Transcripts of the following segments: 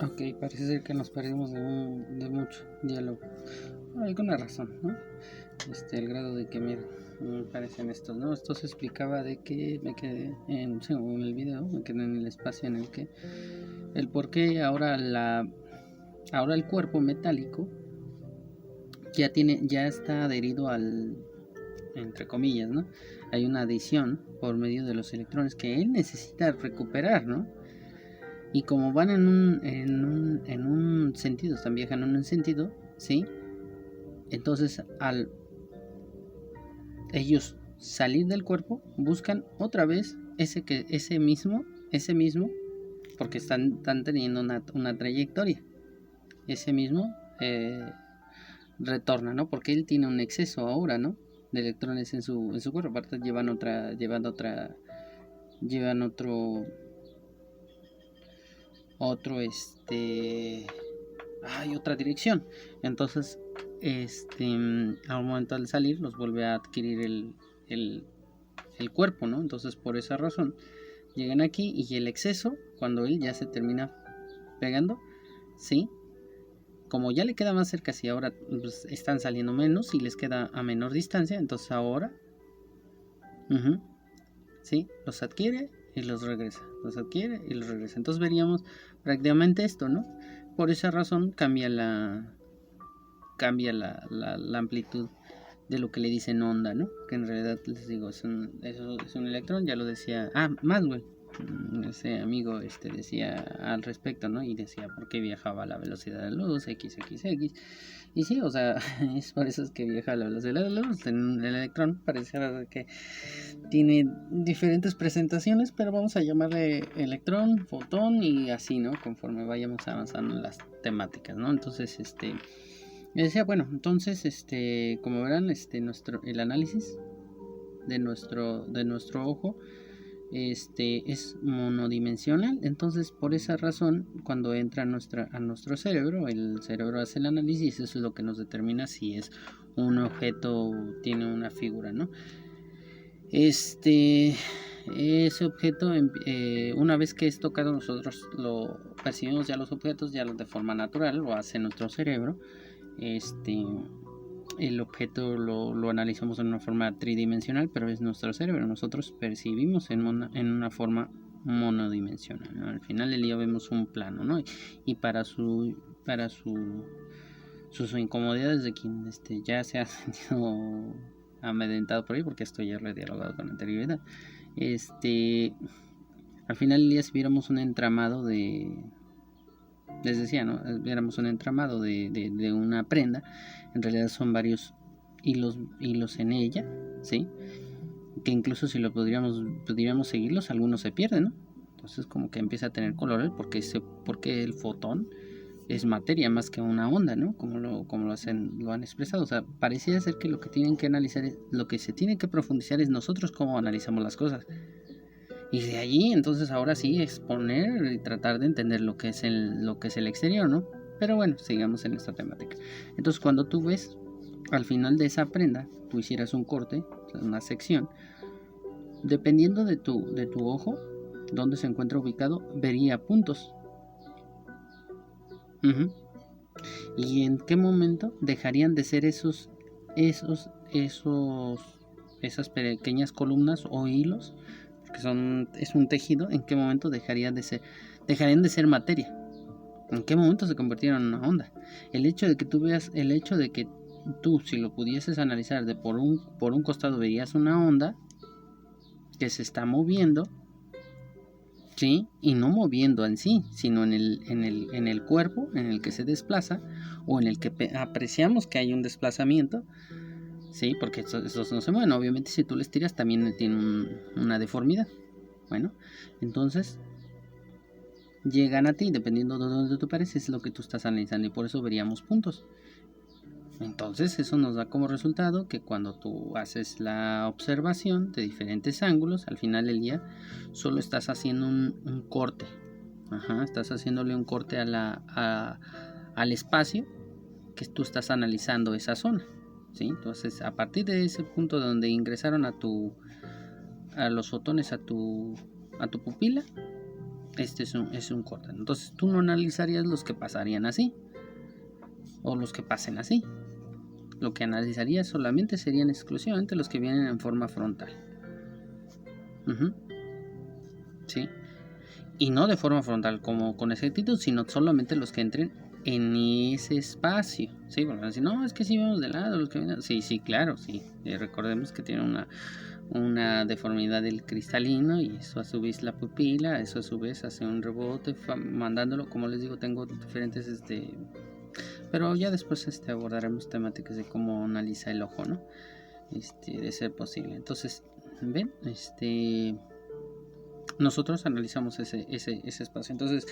Ok, parece ser que nos perdimos de mucho diálogo. Por alguna razón, ¿no? El grado de que me parecen estos, ¿no? Esto se explicaba de que me quedé según el video, me quedé en el espacio en el que el por qué ahora el cuerpo metálico ya está adherido al, entre comillas, ¿no? Hay una adición por medio de los electrones que él necesita recuperar, ¿no? Y como van en un sentido, están viajando en un sentido, ¿sí? Entonces, al ellos salir del cuerpo, buscan otra vez ese mismo, porque están teniendo una trayectoria. Ese mismo retorna, ¿no? Porque él tiene un exceso ahora, ¿no? De electrones en su cuerpo. Aparte llevan otra dirección. Entonces, al momento de salir, los vuelve a adquirir el cuerpo, ¿no? Entonces, por esa razón, llegan aquí y el exceso, cuando él ya se termina pegando, ¿sí? Como ya le queda más cerca, si ahora pues, están saliendo menos y les queda a menor distancia, entonces ahora, ¿sí? Los adquiere y los regresa. Los adquiere y los regresa. Entonces veríamos prácticamente esto, ¿no? Por esa razón cambia la amplitud de lo que le dicen onda, ¿no? Que en realidad les digo, es un electrón, ya lo decía, Maxwell, ese amigo decía al respecto, ¿no? Y decía por qué viajaba a la velocidad de la luz, XXX. Y sí, o sea, es por eso es que viaja a la velocidad de la luz. El electrón parece que tiene diferentes presentaciones, pero vamos a llamarle electrón, fotón y así, ¿no? Conforme vayamos avanzando en las temáticas, ¿no? Entonces, yo decía, bueno, entonces, como verán, el análisis de nuestro ojo, es monodimensional. Entonces, por esa razón, cuando entra a nuestro cerebro, el cerebro hace el análisis, eso es lo que nos determina si es un objeto, tiene una figura, ¿no? Ese objeto, una vez que es tocado, nosotros lo percibimos ya los objetos, ya de forma natural, lo hace nuestro cerebro. El objeto lo analizamos en una forma tridimensional, pero es nuestro cerebro. Nosotros percibimos en una forma monodimensional, ¿no? Al final del día vemos un plano, ¿no? Y para sus incomodidades de quien ya se ha sentido amedrentado por ahí, porque esto ya lo he dialogado con anterioridad, al final del día, si viéramos un entramado les decía, ¿no? Viéramos un entramado de una prenda, en realidad son varios hilos en ella, ¿sí? Que incluso si lo pudiéramos seguirlos, algunos se pierden, ¿no? Entonces como que empieza a tener colores porque el fotón es materia más que una onda, ¿no? Como lo han expresado. O sea, parecía ser que lo que tienen que analizar, lo que se tiene que profundizar es nosotros cómo analizamos las cosas. Y de allí, entonces, ahora sí, exponer y tratar de entender lo que es el exterior, ¿no? Pero bueno, sigamos en esta temática. Entonces, cuando tú ves al final de esa prenda, tú hicieras un corte, una sección, dependiendo de tu ojo, donde se encuentra ubicado, vería puntos. ¿Y en qué momento dejarían de ser esas pequeñas columnas o hilos? Porque es un tejido. ¿En qué momento dejarían de ser materia? ¿En qué momento se convirtieron en una onda? El hecho de que tú, si lo pudieses analizar por un costado, verías una onda que se está moviendo, ¿sí? Y no moviendo en sí, sino en el cuerpo en el que se desplaza, o en el que apreciamos que hay un desplazamiento, ¿sí? Porque estos no se mueven. Obviamente, si tú les tiras, también tienen una deformidad. Bueno, entonces llegan a ti, dependiendo de dónde tú pares, es lo que tú estás analizando, y por eso veríamos puntos. Entonces eso nos da como resultado que cuando tú haces la observación de diferentes ángulos, al final del día solo estás haciendo un corte. Estás haciéndole un corte al espacio que tú estás analizando esa zona, ¿sí? Entonces, a partir de ese punto donde ingresaron a los fotones a tu pupila, Este es un cordón. Entonces tú no analizarías los que pasarían así o los que pasen así. Lo que analizarías solamente serían exclusivamente los que vienen en forma frontal. ¿Sí? Y no de forma frontal como con exactitud, sino solamente los que entren en ese espacio. Sí, porque decir, no, es que si vemos de lado los que vienen. Sí, claro, sí. Recordemos que tiene una deformidad del cristalino y eso a su vez la pupila, eso a su vez hace un rebote mandándolo, como les digo, tengo diferentes pero ya después abordaremos temáticas de cómo analiza el ojo, ¿no? De ser posible. Entonces, ven, nosotros analizamos ese espacio. Entonces,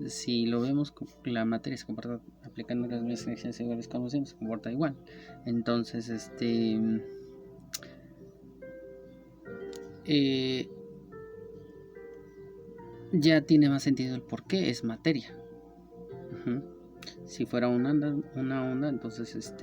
si lo vemos, la materia se comporta aplicando las mismas energías iguales como siempre, se comporta igual. Entonces, ya tiene más sentido el por qué es materia. Si fuera una onda, entonces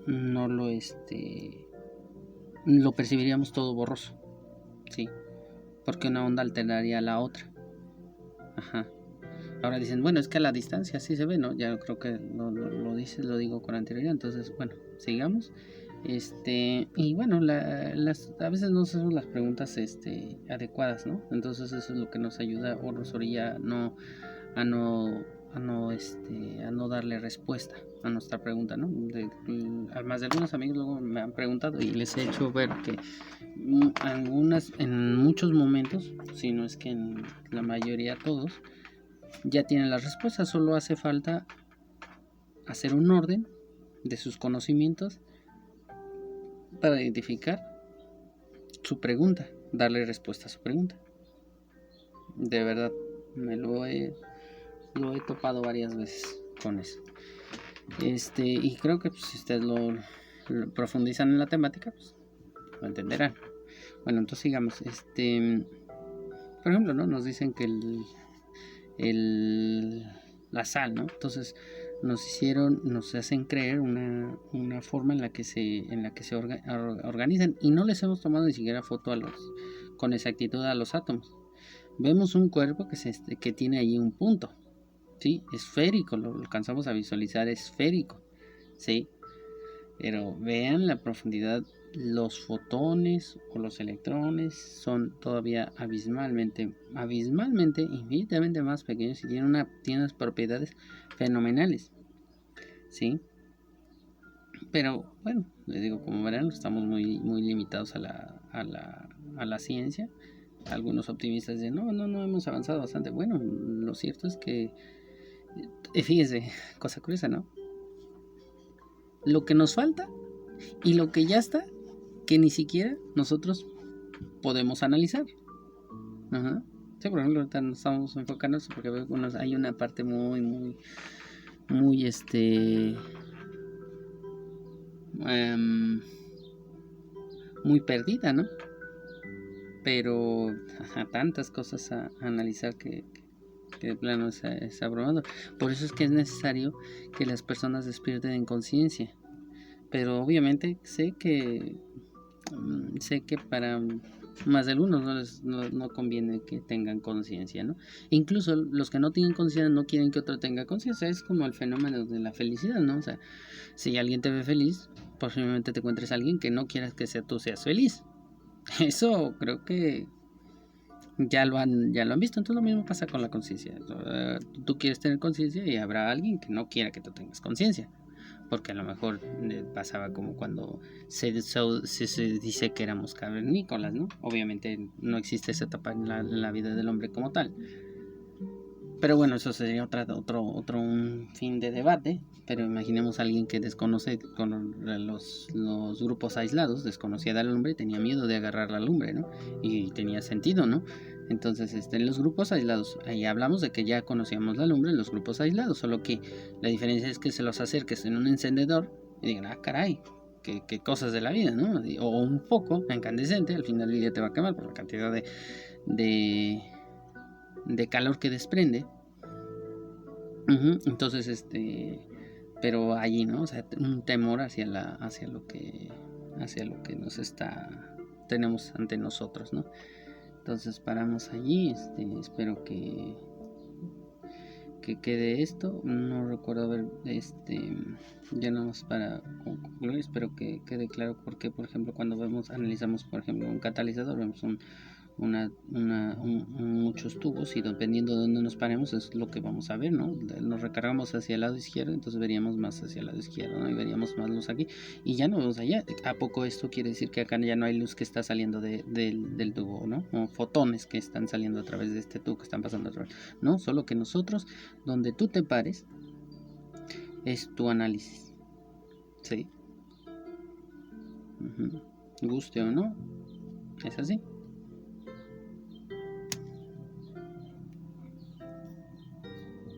no lo percibiríamos todo borroso, sí, porque una onda alteraría a la otra. Ahora dicen, bueno, es que a la distancia sí se ve, ¿no? Ya creo que lo digo con anterioridad. Entonces, bueno, sigamos. Y bueno, a veces no hacemos las preguntas adecuadas, ¿no? Entonces eso es lo que nos ayuda o nos orilla a no darle respuesta a nuestra pregunta, ¿no? Además de algunos amigos luego me han preguntado y les he hecho ver que en muchos momentos, si no es que en la mayoría todos, ya tienen las respuestas, solo hace falta hacer un orden de sus conocimientos para identificar su pregunta, darle respuesta a su pregunta. De verdad, me lo he topado varias veces con eso. Y creo que si ustedes lo profundizan en la temática, pues lo entenderán. Bueno, entonces sigamos. Por ejemplo, ¿no? Nos dicen que la sal, ¿no? Entonces nos hacen creer una forma en la que se organizan, y no les hemos tomado ni siquiera foto con exactitud a los átomos. Vemos un cuerpo que tiene ahí un punto, ¿sí? Esférico, lo alcanzamos a visualizar esférico, ¿sí? Pero vean la profundidad, los fotones o los electrones son todavía abismalmente, infinitamente más pequeños y tienen unas propiedades fenomenales, ¿sí? Pero bueno, les digo, como verán, estamos muy, muy limitados a la ciencia. Algunos optimistas dicen, no, hemos avanzado bastante. Bueno, lo cierto es que, fíjense, cosa curiosa, ¿no? Lo que nos falta y lo que ya está, que ni siquiera nosotros podemos analizar. Sí, por ejemplo, ahorita nos estamos enfocando porque hay una parte muy, muy, muy, muy perdida, ¿no? Pero tantas cosas a analizar que de plano es abrumado. Por eso es que es necesario que las personas despierten en conciencia. Pero obviamente sé que para más de algunos no conviene que tengan conciencia, ¿no? Incluso los que no tienen conciencia no quieren que otro tenga conciencia. Es como el fenómeno de la felicidad, ¿no? O sea, si alguien te ve feliz, posiblemente te encuentres a alguien que no quieras que tú seas feliz. Eso creo que ya lo han visto. Entonces lo mismo pasa con la conciencia. Tú quieres tener conciencia y habrá alguien que no quiera que tú tengas conciencia, porque a lo mejor pasaba como cuando se dice que éramos cavernícolas, ¿no? Obviamente no existe esa etapa en la vida del hombre como tal. Pero bueno, eso sería otro un fin de debate. Pero imaginemos a alguien que desconoce con los grupos aislados, desconocía de la lumbre y tenía miedo de agarrar la lumbre, ¿no? Y tenía sentido, ¿no? Entonces, en los grupos aislados, ahí hablamos de que ya conocíamos la lumbre en los grupos aislados, solo que la diferencia es que se los acerques en un encendedor y digan, ah, caray, qué cosas de la vida, ¿no? O un foco incandescente, al final del día te va a quemar por la cantidad de calor que desprende. Entonces, pero allí, ¿no? O sea, un temor hacia lo que tenemos ante nosotros, ¿no? Entonces paramos allí, espero que quede esto. No recuerdo ver, ya nada más para concluir, espero que quede claro porque, por ejemplo, cuando analizamos, por ejemplo, un catalizador, vemos muchos tubos y dependiendo de dónde nos paremos es lo que vamos a ver, ¿no? Nos recargamos hacia el lado izquierdo, entonces veríamos más hacia el lado izquierdo, ¿no? Y veríamos más luz aquí y ya no vemos allá. ¿A poco esto quiere decir que acá ya no hay luz que está saliendo del tubo, ¿no? O fotones que están saliendo a través de este tubo que están pasando a través, ¿no? Solo que nosotros, donde tú te pares, es tu análisis, ¿sí? Guste o no, es así.